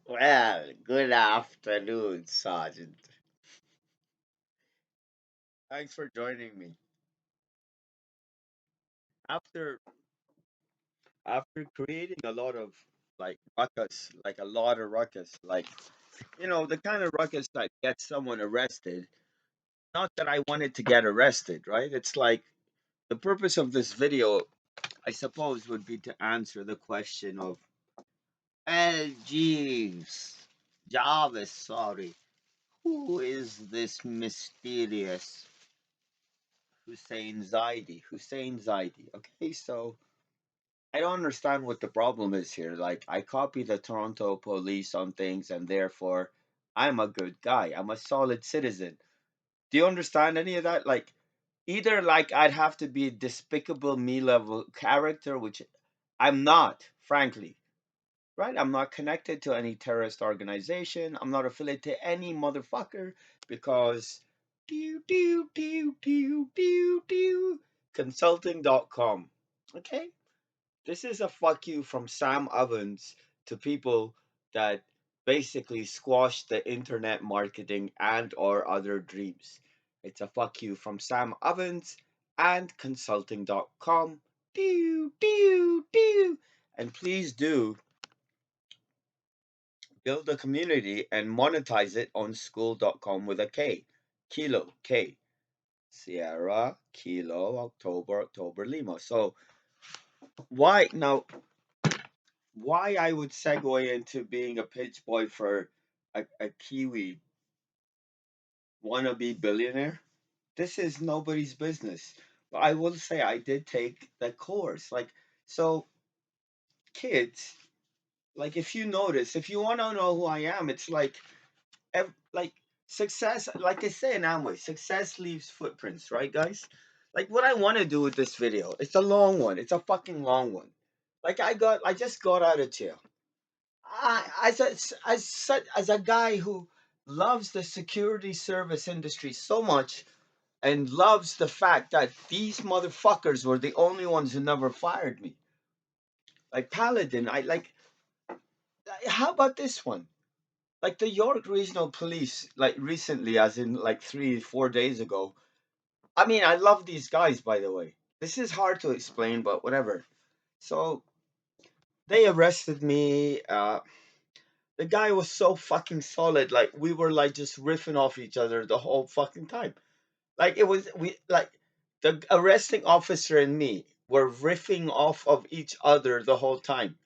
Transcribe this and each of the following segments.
Well, good afternoon, Sergeant. Thanks for joining me. After after creating a lot of ruckus, like a lot of ruckus, the kind of ruckus that gets someone arrested. Not that I wanted to get arrested, right? It's like the purpose of this video, I suppose, would be to answer the question of Jeeves, Jarvis, sorry. Who is this mysterious Hussein Zaidi. Okay, so I don't understand what the problem is here. Like, I copy the Toronto police on things, and therefore I'm a good guy. I'm a solid citizen. Do you understand any of that? Like, either like I'd have to be a despicable me level character, which I'm not, frankly. Right? I'm not connected to any terrorist organization. I'm not affiliated to any motherfucker because consulting.com. Okay? This is a fuck you from Sam Ovens to people that basically squash the internet marketing and or other dreams. It's a fuck you from Sam Ovens and consulting.com. And please do build a community and monetize it on school.com with a K. Kilo, K. Sierra, Kilo, October, Lima. So why now why I would segue into being a pitch boy for a Kiwi wannabe billionaire? This is nobody's business. But I will say I did take the course. So kids, if you notice, if you want to know who I am, it's like success, like I say in Amway, success leaves footprints, right, guys? Like what I want to do with this video, it's a long one. It's a fucking long one. I just got out of jail. As a guy who loves the security service industry so much and loves the fact that these motherfuckers were the only ones who never fired me. Like Paladin, how about this one? Like the York Regional Police, like recently, as in like 3, 4 days ago. I mean, I love these guys, by the way. This is hard to explain, but whatever. So they arrested me. The guy was so fucking solid. Like we were like just riffing off each other the whole fucking time. Like it was we like the arresting officer and me were riffing off of each other the whole time.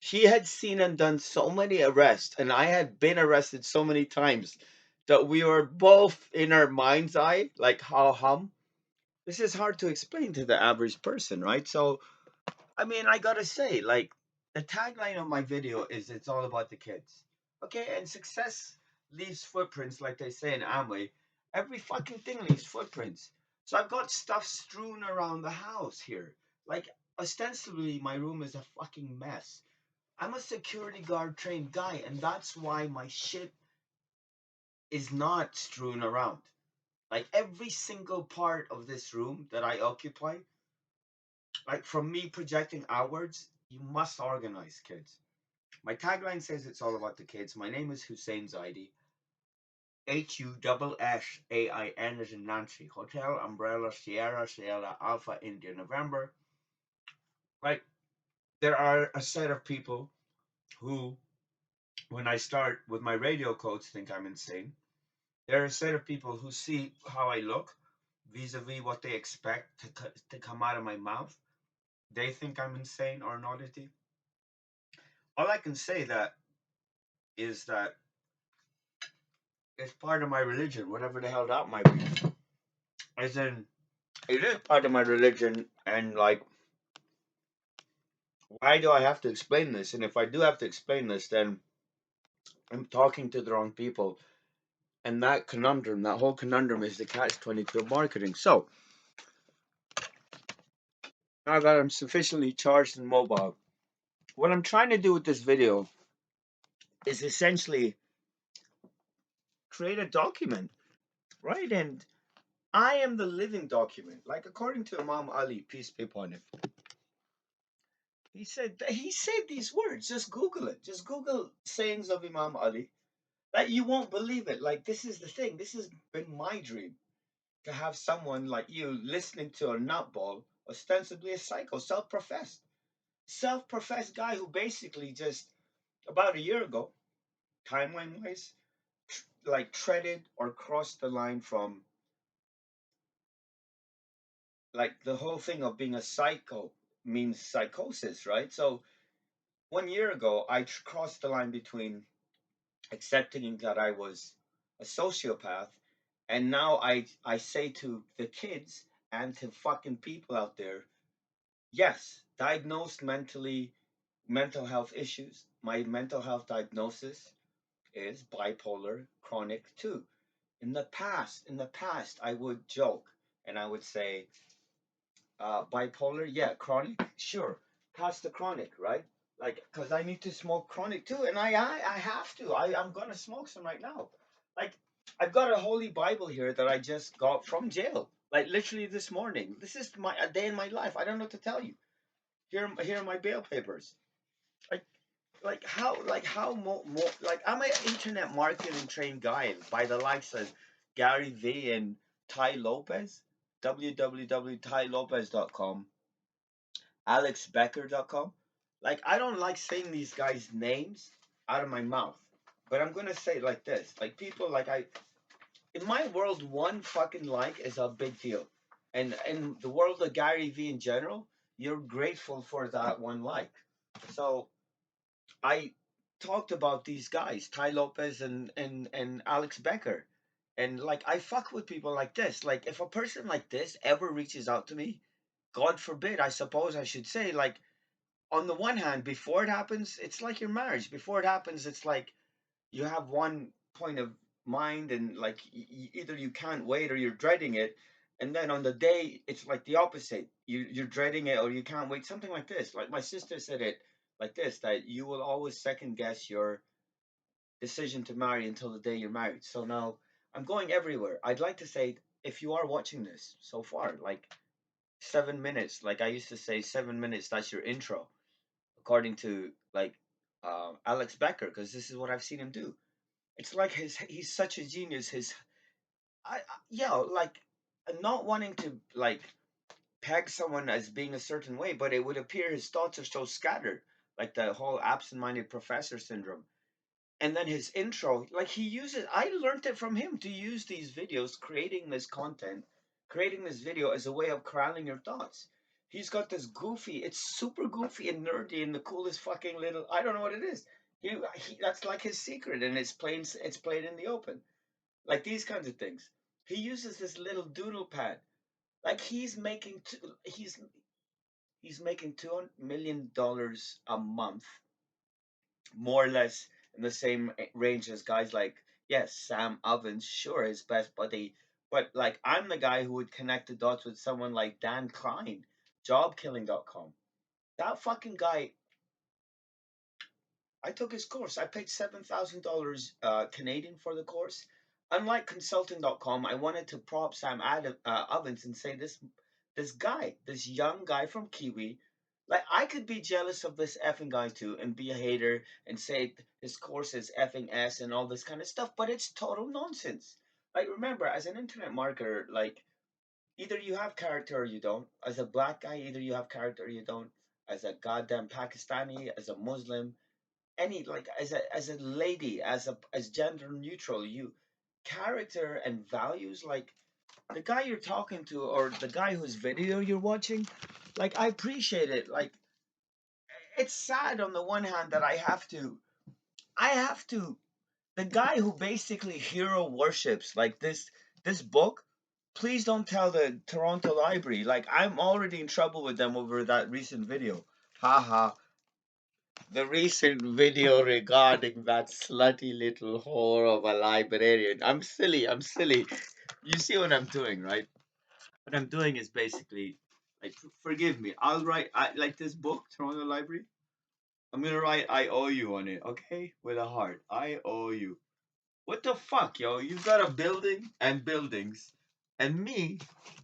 She had seen and done so many arrests, and I had been arrested so many times that we were both in our mind's eye, like how hum. This is hard to explain to the average person, right? So, I mean, I gotta say, like, the tagline of my video is it's all about the kids. Okay, and success leaves footprints, like they say in Amway. Every fucking thing leaves footprints. So I've got stuff strewn around the house here. Like, ostensibly, my room is a fucking mess. I'm a security guard trained guy, and that's why my shit is not strewn around. Like every single part of this room that I occupy, like from me projecting outwards, you must organize, kids. My tagline says it's all about the kids. My name is Hussein Zaidi. HUSSAIN is in Nancy. Hotel, Umbrella, Sierra, Alpha, India, November. Like, there are a set of people who, when I start with my radio codes, think I'm insane. There are a set of people who see how I look vis-a-vis what they expect to come out of my mouth. They think I'm insane or an oddity. All I can say that is that it's part of my religion, whatever the hell that might be. As in, it is part of my religion, and like, why do I have to explain this? And if I do have to explain this, then I'm talking to the wrong people. And that conundrum, that whole conundrum is the catch 22 of marketing. So, now that I'm sufficiently charged and mobile, what I'm trying to do with this video is essentially create a document, right? And I am the living document. Like according to Imam Ali, peace be upon him, He said these words. Just Google it. Just Google sayings of Imam Ali. Like you won't believe it. Like this is the thing. This has been my dream to have someone like you listening to a nutball, ostensibly a psycho, self-professed guy who basically just about a year ago, timeline wise, like treaded or crossed the line from like the whole thing of being a psycho means psychosis, right? So 1 year ago, I crossed the line between accepting that I was a sociopath, and now I say to the kids and to fucking people out there, yes, diagnosed mental health issues. My mental health diagnosis is bipolar chronic 2. In the past, I would joke and I would say, bipolar, yeah, chronic, sure, pass the chronic, right? Like, cause I need to smoke chronic too, and I have to. I'm gonna smoke some right now. Like, I've got a holy Bible here that I just got from jail, like literally this morning. This is my a day in my life. I don't know what to tell you. Here are my bail papers. Like, like I'm an internet marketing trained guy by the likes of Gary V and Ty Lopez, www.tylopez.com, alexbecker.com. Like, I don't like saying these guys' names out of my mouth, but I'm gonna say it like this: like people, in my world, one fucking like is a big deal, and in the world of Gary V in general, you're grateful for that one like. So I talked about these guys, Ty Lopez and Alex Becker. And like I fuck with people like this. Like if a person like this ever reaches out to me, God forbid, I suppose I should say, like on the one hand, before it happens, it's like your marriage. Before it happens, it's like you have one point of mind and like either you can't wait or you're dreading it. And then on the day, it's like the opposite. You're dreading it or you can't wait. Something like this. Like my sister said it like this, that you will always second guess your decision to marry until the day you're married. So now I'm going everywhere. I'd like to say, if you are watching this so far, like 7 minutes, like I used to say, 7 minutes, that's your intro, according to like Alex Becker, because this is what I've seen him do. It's like he's such a genius. Yeah, like not wanting to like peg someone as being a certain way, but it would appear his thoughts are so scattered, like the whole absent-minded professor syndrome. And then his intro, like he uses, I learned it from him to use these videos, creating this content, creating this video as a way of corralling your thoughts. He's got this goofy, it's super goofy and nerdy and the coolest fucking little, I don't know what it is. That's like his secret, and it's played in the open. Like these kinds of things. He uses this little doodle pad. Like he's making $200 million a month, more or less in the same range as guys like, yes, Sam Ovens, sure, his best buddy, but like I'm the guy who would connect the dots with someone like Dan Klein, jobkilling.com. That fucking guy, I took his course. I paid $7,000 Canadian for the course. Unlike consulting.com, I wanted to prop Ovens and say this guy, this young guy from Kiwi, like I could be jealous of this effing guy too and be a hater and say his course is effing S and all this kind of stuff, but it's total nonsense. Like remember, as an internet marketer, like either you have character or you don't. As a black guy, either you have character or you don't. As a goddamn Pakistani, as a Muslim, any like as a lady, as gender neutral, you character and values, like the guy you're talking to or the guy whose video you're watching, like I appreciate it. Like it's sad on the one hand that I have to the guy who basically hero worships like this book. Please don't tell the Toronto Library, like I'm already in trouble with them over that recent video. Haha. The recent video regarding that slutty little whore of a librarian. I'm silly. I'm silly. You see what I'm doing, right? What I'm doing is basically, like, forgive me. I'll write, like this book, Toronto Library. I'm gonna write "I owe you" on it, okay? With a heart. I owe you. What the fuck, yo? You've got a building and buildings, and me,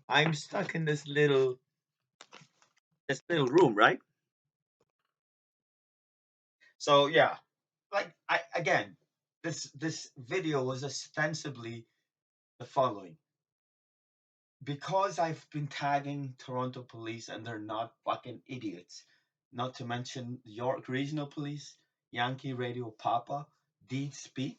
I'm stuck in this little room, right? So yeah, like I again, this video was ostensibly the following. Because I've been tagging Toronto police and they're not fucking idiots, not to mention York Regional Police, Yankee Radio Papa, Deed Speak.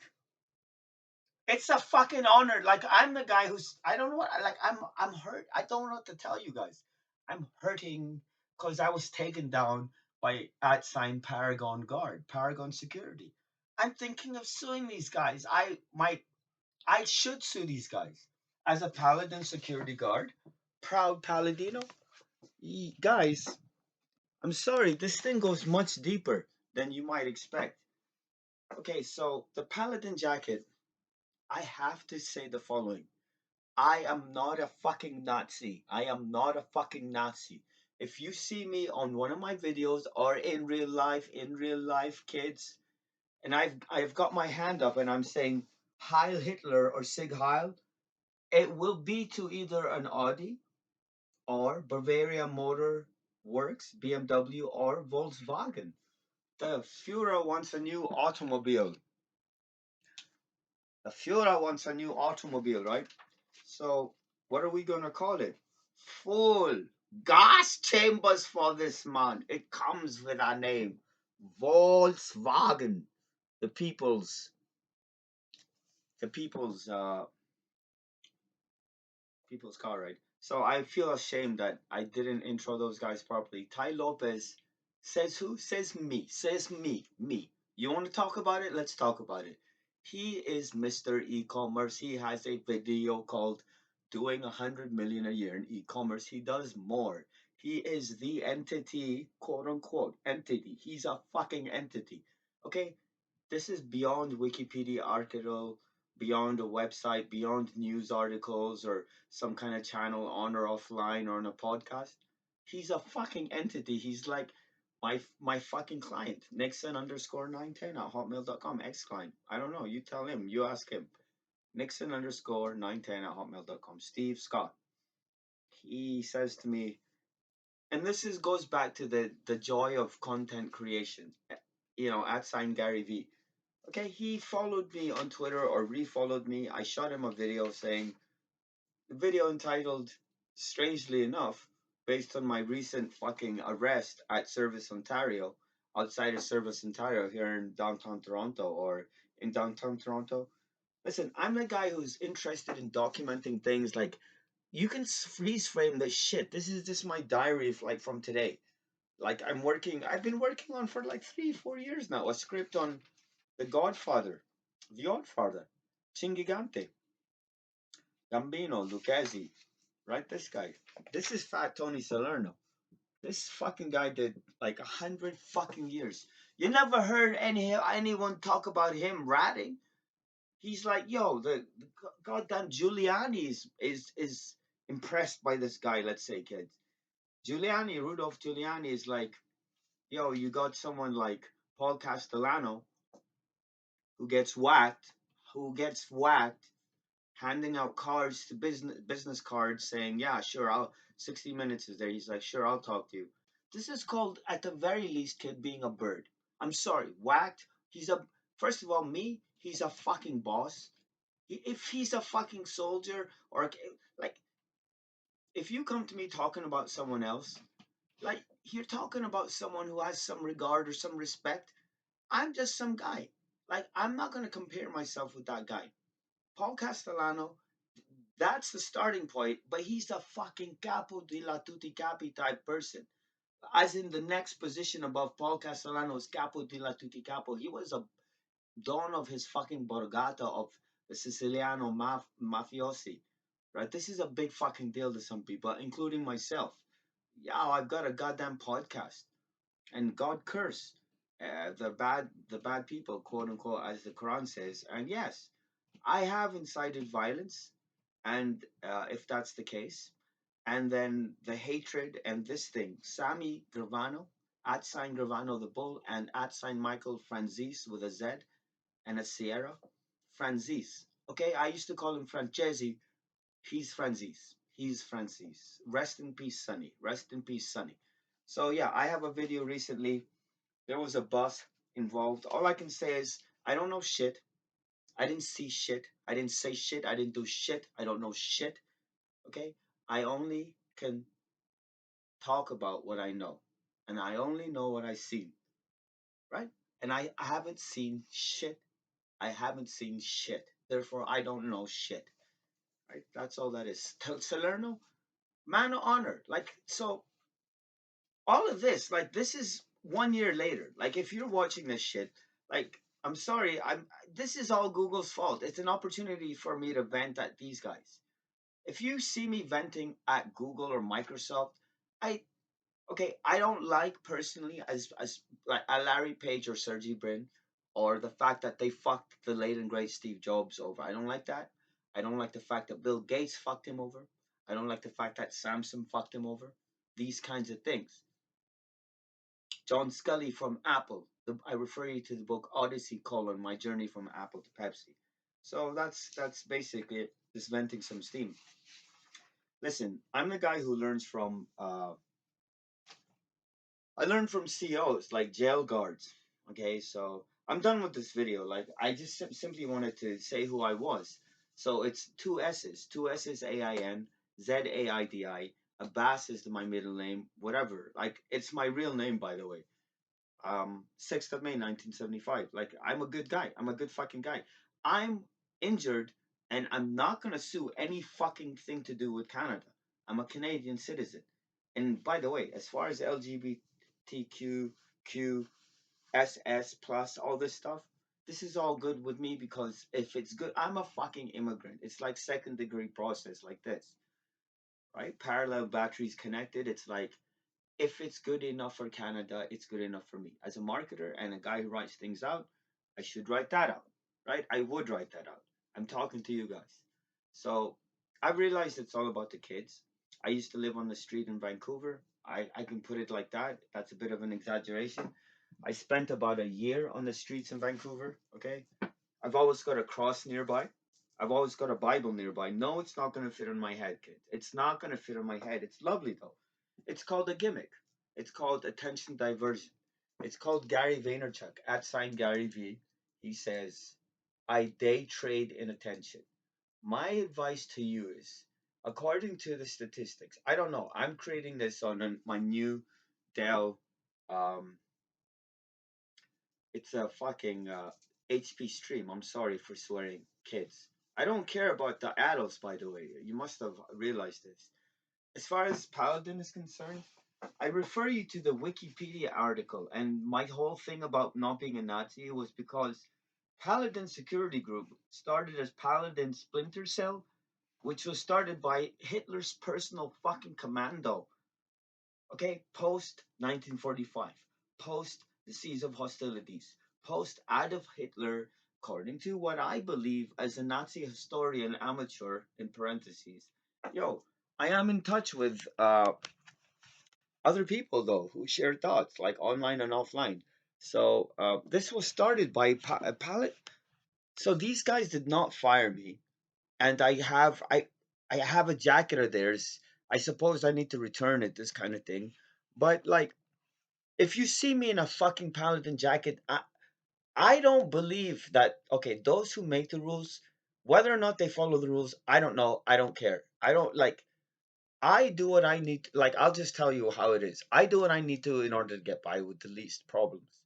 It's a fucking honor. Like I'm the guy who's I don't know what like I'm hurt. I don't know what to tell you guys. I'm hurting because I was taken down by at sign Paragon Guard, Paragon Security. I'm thinking of suing these guys. I should sue these guys. As a Paladin security guard, proud Paladino. Guys, I'm sorry, this thing goes much deeper than you might expect. Okay, so the Paladin jacket, I have to say the following. I am not a fucking Nazi. I am not a fucking Nazi. If you see me on one of my videos or in real life, kids, and I've got my hand up and I'm saying Heil Hitler or Sig Heil, it will be to either an Audi or Bavaria Motor Works, BMW, or Volkswagen. The Führer wants a new automobile. The Führer wants a new automobile, right? So, what are we going to call it? Full gas chambers for this man. It comes with a name Volkswagen. The people's, the people's car, right? So I feel ashamed that I didn't intro those guys properly. Ty Lopez says who? Says me. Says me. Me. You want to talk about it? Let's talk about it. He is Mr. E-commerce. He has a video called Doing 100 million a year in e-commerce. He does more. He is the entity, quote unquote, entity. He's a fucking entity. Okay? This is beyond Wikipedia article, beyond a website, beyond news articles or some kind of channel on or offline or on a podcast. He's a fucking entity. He's like my fucking client. Nixon underscore 910 at hotmail.com. Ex client. I don't know. You tell him. You ask him. Nixon underscore 910 at hotmail.com. Steve Scott. He says to me, and this is goes back to the joy of content creation. At sign Gary V. Okay, he followed me on Twitter or refollowed me. I shot him a video saying, the video entitled, strangely enough, based on my recent fucking arrest at Service Ontario, outside of Service Ontario here in downtown Toronto or in downtown Toronto. Listen, I'm the guy who's interested in documenting things like you can freeze frame this shit. This is just my diary like from today. Like I've been working on for like 3, 4 years now, a script on the Godfather, The Godfather, Chingigante, Gambino, Lucchesi, right? This guy. This is Fat Tony Salerno. This fucking guy did like 100 fucking years. You never heard anyone talk about him ratting. He's like, yo, the goddamn Giuliani is impressed by this guy. Let's say, kids. Rudolph Giuliani is like, yo, you got someone like Paul Castellano who gets whacked, who gets whacked handing out cards to business cards saying, "Yeah, sure, I'll 60 minutes is there." He's like, "Sure, I'll talk to you." This is called, at the very least, kid being a bird. I'm sorry, whacked. He's a First of all, me. He's a fucking boss. If he's a fucking soldier or like, if you come to me talking about someone else, like you're talking about someone who has some regard or some respect. I'm just some guy. Like I'm not gonna compare myself with that guy. Paul Castellano, that's the starting point, but he's a fucking capo di la tutti capi type person. As in the next position above Paul Castellano's capo di la tutti capo, he was a don of his fucking borgata of the Siciliano mafiosi. Right? This is a big fucking deal to some people, including myself. Yeah, I've got a goddamn podcast, and God curse the bad people, quote unquote, as the Quran says. And yes, I have incited violence, and if that's the case, and then the hatred and this thing, Sammy Gravano, at sign Gravano the Bull, and at sign Michael Franzese with a Z and a Sierra, Franzese. Okay, I used to call him Francesi. He's Franzese. He's Franzese. Rest in peace, Sonny. Rest in peace, Sonny. So yeah, I have a video recently. There was a bus. involved. All I can say is I don't know shit. I didn't see shit. I didn't say shit. I didn't do shit. I don't know shit. Okay? I only can talk about what I know. And I only know what I see. Right? And I haven't seen shit. I haven't seen shit. Therefore, I don't know shit. Right? That's all that is. Salerno, man of honor. Like, so all of this, like, this is 1 year later. Like, if you're watching this shit, like, I'm sorry, this is all Google's fault. It's an opportunity for me to vent at these guys. If you see me venting at Google or Microsoft, I okay, I don't like personally as like a Larry Page or Sergey Brin, or the fact that they fucked the late and great Steve Jobs over. I don't like that. I don't like the fact that Bill Gates fucked him over. I don't like the fact that Samsung fucked him over. These kinds of things. John Scully from Apple. I refer you to the book Odyssey: My Journey from Apple to Pepsi. So that's basically it. Just venting some steam. Listen, I'm the guy who learns from I learned from CEOs like jail guards. Okay, so I'm done with this video. Like, I just simply wanted to say who I was. So it's two S's AIN, ZAiDi. Abbas is my middle name, whatever. Like, it's my real name, by the way. 6th of May, 1975. Like, I'm a good guy. I'm a good fucking guy. I'm injured and I'm not going to sue any fucking thing to do with Canada. I'm a Canadian citizen. And by the way, as far as LGBTQ, SS plus, all this stuff, this is all good with me because if it's good, I'm a fucking immigrant. It's like second degree process like this, right? Parallel batteries connected. It's like if it's good enough for Canada, it's good enough for me. As a marketer and a guy who writes things out, I should write that out, right? I would write that out. I'm talking to you guys. So I've realized it's all about the kids. I used to live on the street in Vancouver. I can put it like that. That's a bit of an exaggeration. I spent about a year on the streets in Vancouver, okay? I've always got a cross nearby. I've always got a Bible nearby. No, it's not going to fit on my head, kid. It's not going to fit on my head. It's lovely, though. It's called a gimmick. It's called attention diversion. It's called Gary Vaynerchuk, at sign Gary V. He says, I day trade in attention. My advice to you is, according to the statistics, I don't know. I'm creating this on my new Dell. Um, it's a fucking HP stream. I'm sorry for swearing, kids. I don't care about the adults, by the way. You must have realized this. As far as Paladin is concerned, I refer you to the Wikipedia article, and my whole thing about not being a Nazi was because Paladin Security Group started as Paladin Splinter Cell, which was started by Hitler's personal fucking commando. Okay, post 1945, post the Seas of Hostilities, post Adolf Hitler, according to what I believe as a Nazi historian amateur in parentheses. Yo, I am in touch with other people though who share thoughts like online and offline. So this was started by a palette. So these guys did not fire me, and I have a jacket of theirs. I suppose I need to return it. This kind of thing, but like if you see me in a fucking paladin jacket, I don't believe that. Okay, those who make the rules, whether or not they follow the rules, I don't know. I don't care. I don't like. I do what I need. Like, I'll just tell you how it is. I do what I need to in order to get by with the least problems.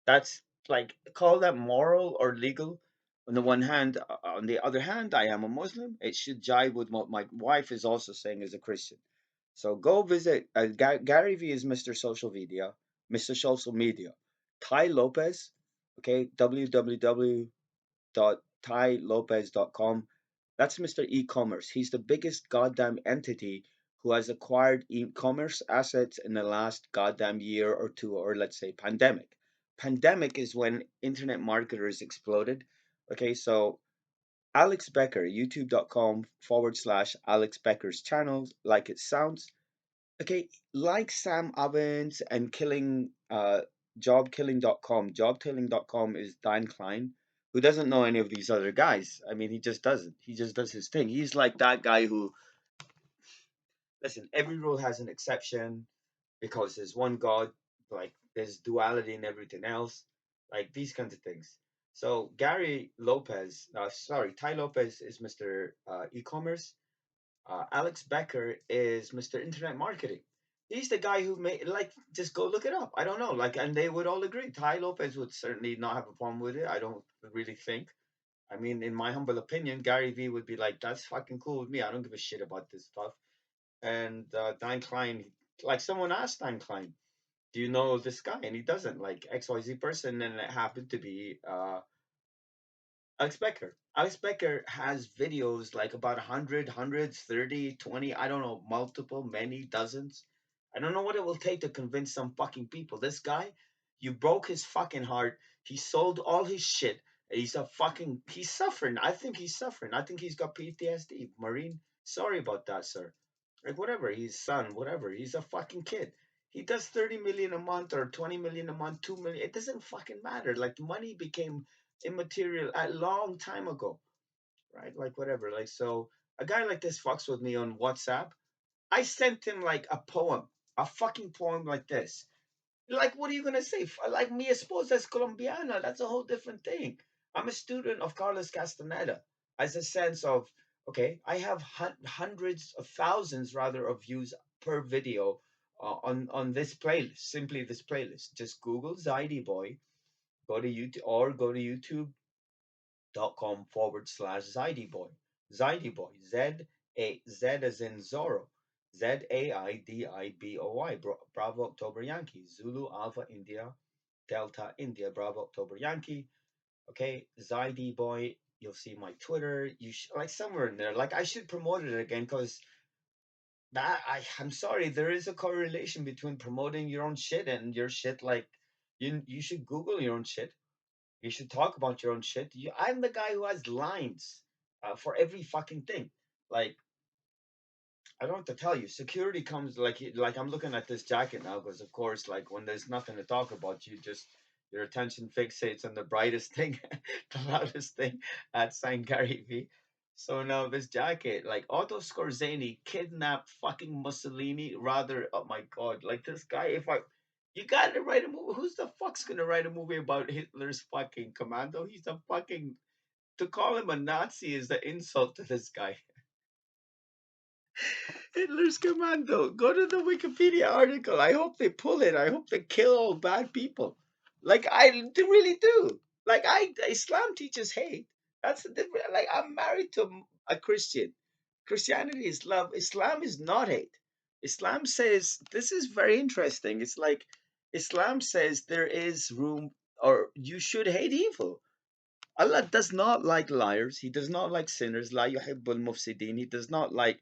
That's like, call that moral or legal. On the one hand, on the other hand, I am a Muslim. It should jive with what my wife is also saying as a Christian. So go visit Gary V is Mr. Social Media, Mr. Social Media. Ty Lopez, okay, www.tylopez.com. That's Mr. E-commerce. He's the biggest goddamn entity who has acquired e-commerce assets in the last goddamn year or two, or let's say pandemic. Pandemic is when internet marketers exploded. Okay, so Alex Becker, youtube.com// Alex Becker's channel, like it sounds. Okay, like Sam Ovens and jobkilling.com. Jobkilling.com is Dan Klein, who doesn't know any of these other guys. I mean, he just doesn't. He just does his thing. He's like that guy who, listen, every rule has an exception because there's one God, like there's duality in everything else. like these kinds of things. So Ty Lopez is Mr. E-commerce. Alex Becker is Mr. Internet Marketing. He's the guy who made like just go look it up. I don't know, like, and they would all agree. Ty Lopez would certainly not have a problem with it. I don't really think. I mean, in my humble opinion, Gary Vee would be like, "That's fucking cool with me. I don't give a shit about this stuff." And Dan Klein, like someone asked Dan Klein, "Do you know this guy?" And he doesn't, like XYZ person, and it happened to be Alex Becker. Alex Becker has videos like about 100, hundreds, 30, 20, I don't know, multiple, many, dozens. I don't know what it will take to convince some fucking people. This guy, you broke his fucking heart. He sold all his shit. He's suffering. I think he's suffering. I think he's got PTSD. Marine, sorry about that, sir. Like, whatever, he's son, whatever. He's a fucking kid. He does 30 million a month or 20 million a month, 2 million. It doesn't fucking matter. Like, money became immaterial a long time ago, right? Like whatever. Like so, a guy like this fucks with me on WhatsApp. I sent him like a poem, a fucking poem like this. Like, what are you gonna say? Like mi esposa es colombiana. That's a whole different thing. I'm a student of Carlos Castaneda. As a sense of okay, I have hundreds of thousands rather of views per video on this playlist. Simply this playlist. Just Google zAiDiBoy. Go to YouTube or go to youtube.com/zAiDiBoy. zAiDiBoy. Z as in Zorro. ZAiDiBoy. Bravo October Yankee. Zulu Alpha India Delta India Bravo October Yankee. Okay, zAiDiBoy. You'll see my Twitter. Like somewhere in there. Like I should promote it again because I'm sorry. There is a correlation between promoting your own shit and your shit. Like you should Google your own shit. You should talk about your own shit. I'm the guy who has lines for every fucking thing. Like I don't have to tell you. Security comes like I'm looking at this jacket now because of course like when there's nothing to talk about, your attention fixates on the brightest thing, the loudest thing at Saint Gary V. So now this jacket, like Otto Scorzani kidnapped fucking Mussolini. Rather, oh my god, like this guy. If I, you gotta write a movie. Who's the fuck's gonna write a movie about Hitler's fucking commando? He's a fucking to call him a Nazi is the insult to this guy. Hitler's Commando. Go to the Wikipedia article. I hope they pull it. I hope they kill all bad people. Like really do. Like Islam teaches hate. That's the different. Like I'm married to a Christian. Christianity is love. Islam is not hate. Islam says this is very interesting. It's like Islam says there is room or you should hate evil. Allah does not like liars. He does not like sinners. La yuhibbul mufsidin. He does not like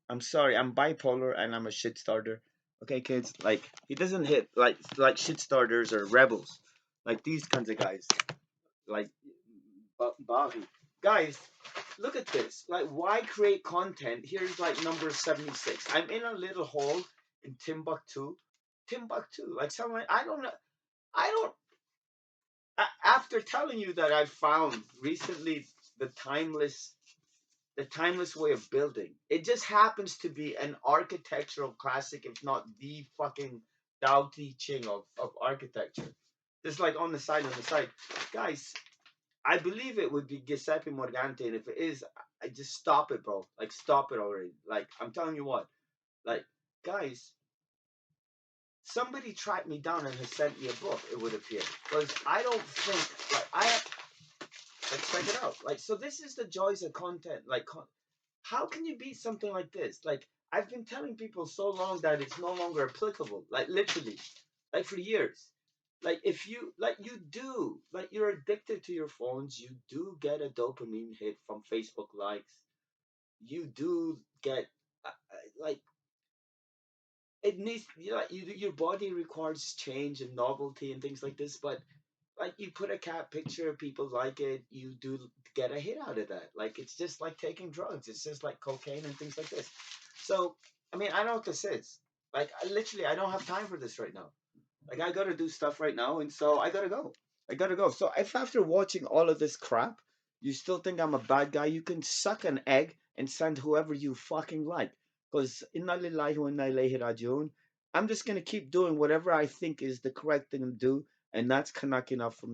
I'm sorry, I'm bipolar and I'm a shit starter. Okay, kids, like he doesn't hit like shit starters or rebels, like these kinds of guys, like Bahi. Guys, look at this. Like, why create content? Here's like number 76. I'm in a little hole in Timbuktu. Timbuktu. Like someone I don't know. I don't. After telling you that I found recently the timeless the timeless way of building. It just happens to be an architectural classic, if not the fucking Tao Te Ching of architecture. Just like on the side. Guys, I believe it would be Giuseppe Morgante, and if it is, I just stop it, bro. Like, stop it already. Like, I'm telling you what. Like, guys, somebody tracked me down and has sent me a book, it would appear. Because I don't think, like, let's check it out. Like, so this is the joys of content. Like, how can you beat something like this? Like I've been telling people so long that it's no longer applicable. Like literally, like for years. Like if you like you do like you're addicted to your phones. You do get a dopamine hit from Facebook likes. You do get like it needs your body requires change and novelty and things like this. But like you put a cat picture, people like it, you do get a hit out of that. Like it's just like taking drugs. It's just like cocaine and things like this. So I mean, I know what this is. Like I don't have time for this right now. Like I gotta do stuff right now, and so I gotta go. I gotta go. So if after watching all of this crap, you still think I'm a bad guy, you can suck an egg and send whoever you fucking like. Because inna lillahi wa inna ilayhi rajiun. I'm just gonna keep doing whatever I think is the correct thing to do. and that's Canuck enough for me.